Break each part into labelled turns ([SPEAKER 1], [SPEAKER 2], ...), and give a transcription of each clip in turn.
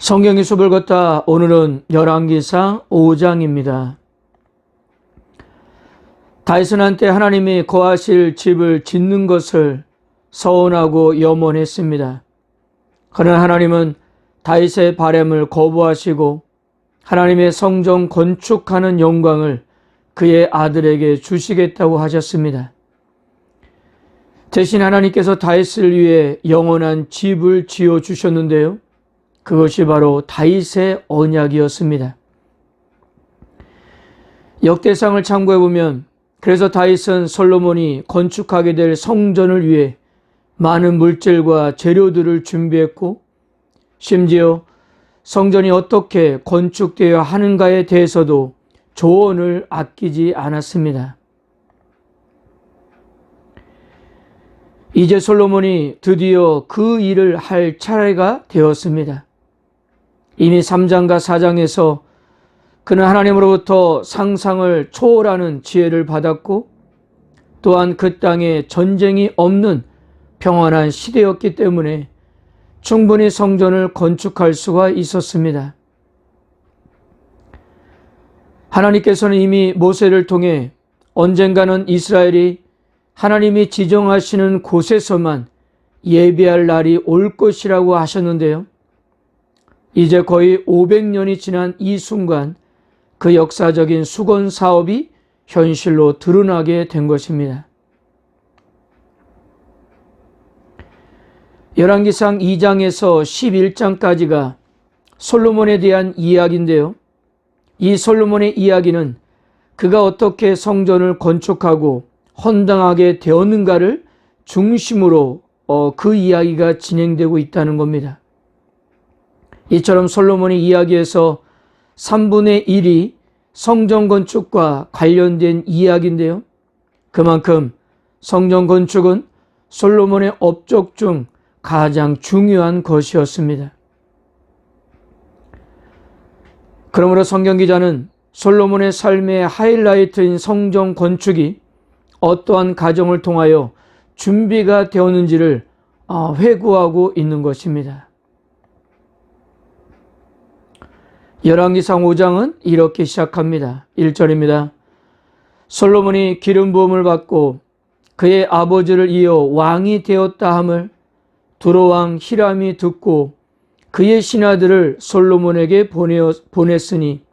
[SPEAKER 1] 성경의 숲을 걷다 오늘은 열왕기상 5장입니다. 다윗은 한때 하나님이 거하실 집을 짓는 것을 서원하고 염원했습니다. 그러나 하나님은 다윗의 바람을 거부하시고 하나님의 성전 건축하는 영광을 그의 아들에게 주시겠다고 하셨습니다. 대신 하나님께서 다윗을 위해 영원한 집을 지어 주셨는데요. 그것이 바로 다윗의 언약이었습니다. 역대상을 참고해보면 그래서 다윗은 솔로몬이 건축하게 될 성전을 위해 많은 물질과 재료들을 준비했고 심지어 성전이 어떻게 건축되어야 하는가에 대해서도 조언을 아끼지 않았습니다. 이제 솔로몬이 드디어 그 일을 할 차례가 되었습니다. 이미 3장과 4장에서 그는 하나님으로부터 상상을 초월하는 지혜를 받았고 또한 그 땅에 전쟁이 없는 평안한 시대였기 때문에 충분히 성전을 건축할 수가 있었습니다. 하나님께서는 이미 모세를 통해 언젠가는 이스라엘이 하나님이 지정하시는 곳에서만 예배할 날이 올 것이라고 하셨는데요. 이제 거의 500년이 지난 이 순간 그 역사적인 수건 사업이 현실로 드러나게 된 것입니다. 열왕기상 2장에서 11장까지가 솔로몬에 대한 이야기인데요. 이 솔로몬의 이야기는 그가 어떻게 성전을 건축하고 헌당하게 되었는가를 중심으로 그 이야기가 진행되고 있다는 겁니다. 이처럼 솔로몬의 이야기에서 3분의 1이 성전 건축과 관련된 이야기인데요. 그만큼 성전 건축은 솔로몬의 업적 중 가장 중요한 것이었습니다. 그러므로 성경 기자는 솔로몬의 삶의 하이라이트인 성전 건축이 어떠한 과정을 통하여 준비가 되었는지를 회고하고 있는 것입니다. 열왕기상 5장은 이렇게 시작합니다. 1절입니다. 솔로몬이 기름 부음을 받고 그의 아버지를 이어 왕이 되었다 함을 두로왕 히람이 듣고 그의 신하들을 솔로몬에게 보냈으니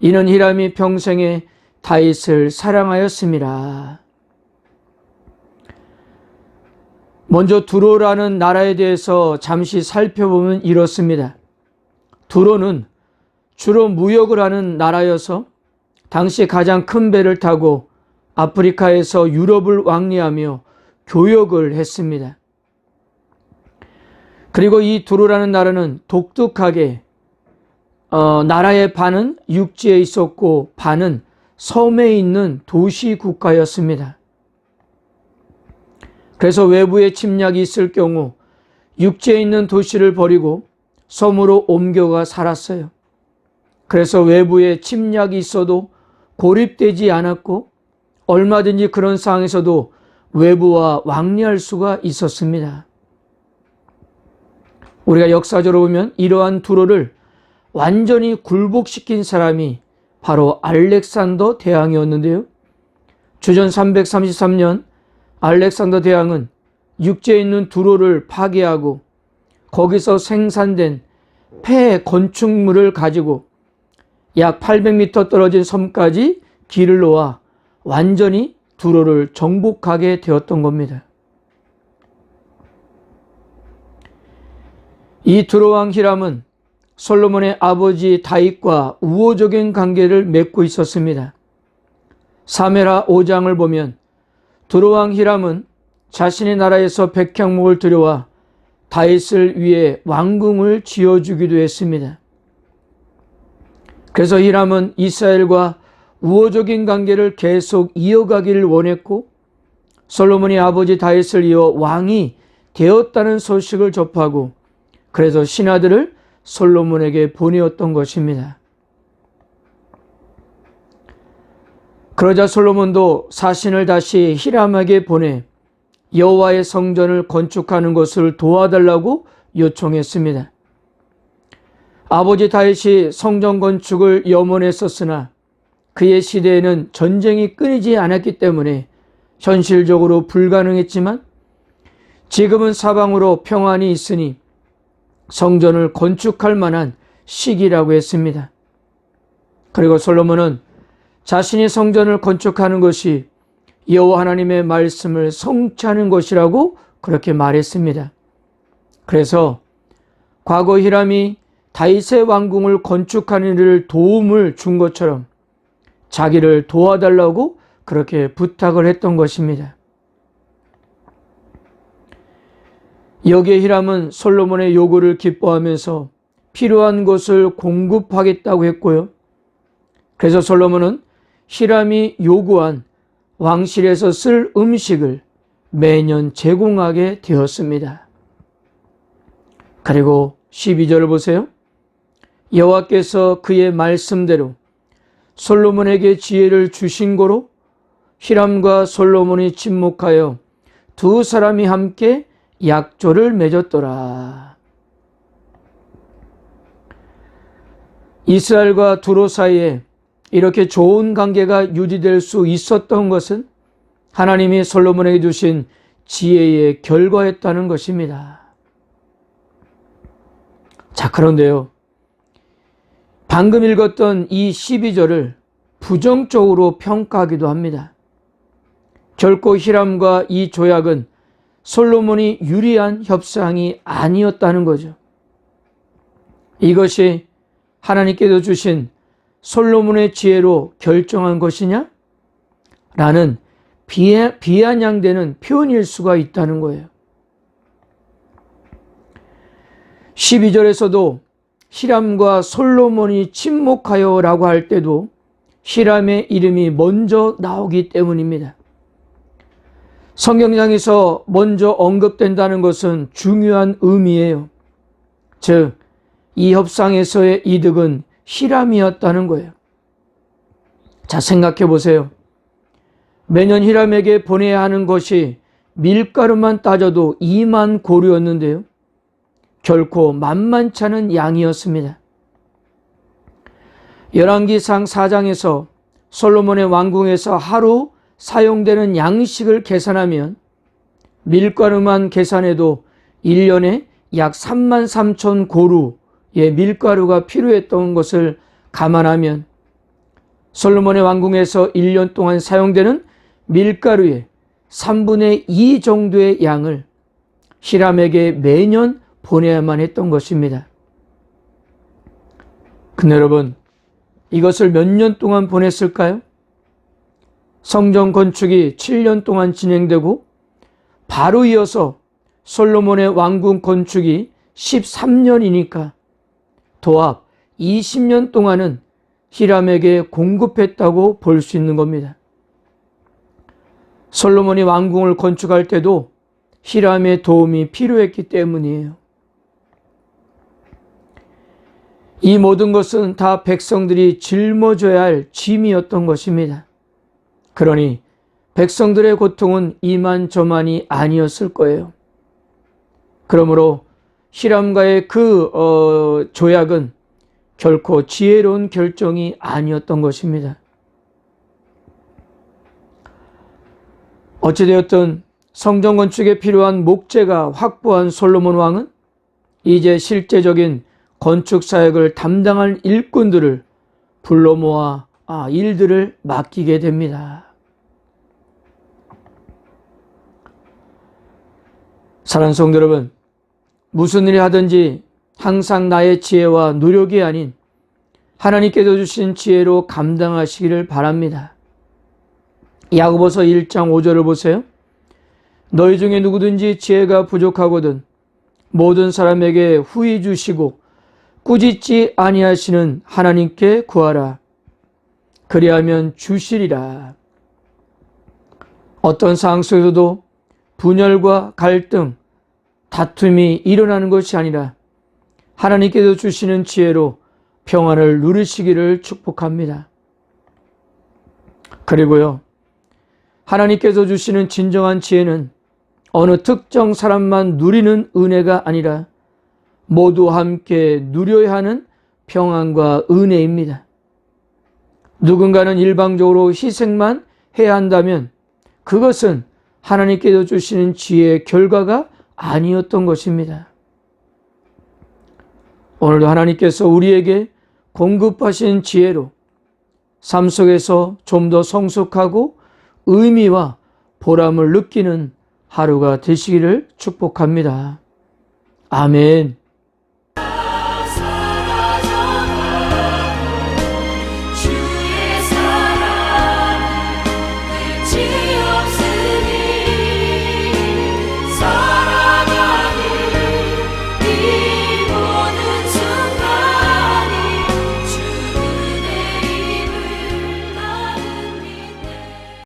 [SPEAKER 1] 이는 히람이 평생에 다윗을 사랑하였습니다. 먼저 두로라는 나라에 대해서 잠시 살펴보면 이렇습니다. 두로는 주로 무역을 하는 나라여서 당시 가장 큰 배를 타고 아프리카에서 유럽을 왕래하며 교역을 했습니다. 그리고 이 두로라는 나라는 독특하게 나라의 반은 육지에 있었고 반은 섬에 있는 도시 국가였습니다. 그래서 외부의 침략이 있을 경우 육지에 있는 도시를 버리고 섬으로 옮겨가 살았어요. 그래서 외부에 침략이 있어도 고립되지 않았고 얼마든지 그런 상황에서도 외부와 왕래할 수가 있었습니다. 우리가 역사적으로 보면 이러한 두로를 완전히 굴복시킨 사람이 바로 알렉산더 대왕이었는데요. 주전 333년 알렉산더 대왕은 육지에 있는 두로를 파괴하고 거기서 생산된 폐 건축물을 가지고 약 800m 떨어진 섬까지 길을 놓아 완전히 두로를 정복하게 되었던 겁니다. 이 두로왕 히람은 솔로몬의 아버지 다윗과 우호적인 관계를 맺고 있었습니다. 사무엘하 5장을 보면 두로왕 히람은 자신의 나라에서 백향목을 들여와 다윗을 위해 왕궁을 지어주기도 했습니다. 그래서 히람은 이스라엘과 우호적인 관계를 계속 이어가기를 원했고 솔로몬이 아버지 다윗을 이어 왕이 되었다는 소식을 접하고 그래서 신하들을 솔로몬에게 보내었던 것입니다. 그러자 솔로몬도 사신을 다시 히람에게 보내 여호와의 성전을 건축하는 것을 도와달라고 요청했습니다. 아버지 다윗이 성전 건축을 염원했었으나 그의 시대에는 전쟁이 끊이지 않았기 때문에 현실적으로 불가능했지만 지금은 사방으로 평안이 있으니 성전을 건축할 만한 시기라고 했습니다. 그리고 솔로몬은 자신이 성전을 건축하는 것이 여호와 하나님의 말씀을 성취하는 것이라고 그렇게 말했습니다. 그래서 과거 히람이 다윗의 왕궁을 건축하는 일을 도움을 준 것처럼 자기를 도와달라고 그렇게 부탁을 했던 것입니다. 여기에 히람은 솔로몬의 요구를 기뻐하면서 필요한 것을 공급하겠다고 했고요. 그래서 솔로몬은 히람이 요구한 왕실에서 쓸 음식을 매년 제공하게 되었습니다. 그리고 12절을 보세요. 여호와께서 그의 말씀대로 솔로몬에게 지혜를 주신 고로 히람과 솔로몬이 친목하여 두 사람이 함께 약조를 맺었더라. 이스라엘과 두로 사이에 이렇게 좋은 관계가 유지될 수 있었던 것은 하나님이 솔로몬에게 주신 지혜의 결과였다는 것입니다. 자, 그런데요. 방금 읽었던 이 12절을 부정적으로 평가하기도 합니다. 결코 히람과 이 조약은 솔로몬이 유리한 협상이 아니었다는 거죠. 이것이 하나님께서 주신 솔로몬의 지혜로 결정한 것이냐? 라는 비아냥대는 표현일 수가 있다는 거예요. 12절에서도 히람과 솔로몬이 친목하여 라고 할 때도 히람의 이름이 먼저 나오기 때문입니다. 성경장에서 먼저 언급된다는 것은 중요한 의미예요. 즉, 이 협상에서의 이득은 히람이었다는 거예요. 자, 생각해 보세요. 매년 히람에게 보내야 하는 것이 밀가루만 따져도 2만 고루였는데요. 결코 만만치 않은 양이었습니다. 열왕기상 4장에서 솔로몬의 왕궁에서 하루 사용되는 양식을 계산하면 밀가루만 계산해도 1년에 약 3만 3천 고루의 밀가루가 필요했던 것을 감안하면 솔로몬의 왕궁에서 1년 동안 사용되는 밀가루의 3분의 2 정도의 양을 히람에게 매년 보내야만 했던 것입니다. 근데 여러분, 이것을 몇 년 동안 보냈을까요? 성전 건축이 7년 동안 진행되고 바로 이어서 솔로몬의 왕궁 건축이 13년이니까 도합 20년 동안은 히람에게 공급했다고 볼 수 있는 겁니다. 솔로몬이 왕궁을 건축할 때도 히람의 도움이 필요했기 때문이에요. 이 모든 것은 다 백성들이 짊어져야 할 짐이었던 것입니다. 그러니 백성들의 고통은 이만저만이 아니었을 거예요. 그러므로 히람과의 그 조약은 결코 지혜로운 결정이 아니었던 것입니다. 어찌되었든 성전 건축에 필요한 목재가 확보한 솔로몬 왕은 이제 실제적인 건축 사역을 담당할 일꾼들을 불러 모아 일들을 맡기게 됩니다. 사랑하는 성도 여러분, 무슨 일을 하든지 항상 나의 지혜와 노력이 아닌 하나님께서 주신 지혜로 감당하시기를 바랍니다. 야고보서 1장 5절을 보세요. 너희 중에 누구든지 지혜가 부족하거든 모든 사람에게 후히 주시고 꾸짖지 아니하시는 하나님께 구하라. 그리하면 주시리라. 어떤 상황 속에서도 분열과 갈등, 다툼이 일어나는 것이 아니라 하나님께서 주시는 지혜로 평안을 누리시기를 축복합니다. 그리고요, 하나님께서 주시는 진정한 지혜는 어느 특정 사람만 누리는 은혜가 아니라 모두 함께 누려야 하는 평안과 은혜입니다. 누군가는 일방적으로 희생만 해야 한다면 그것은 하나님께서 주시는 지혜의 결과가 아니었던 것입니다. 오늘도 하나님께서 우리에게 공급하신 지혜로 삶 속에서 좀 더 성숙하고 의미와 보람을 느끼는 하루가 되시기를 축복합니다. 아멘.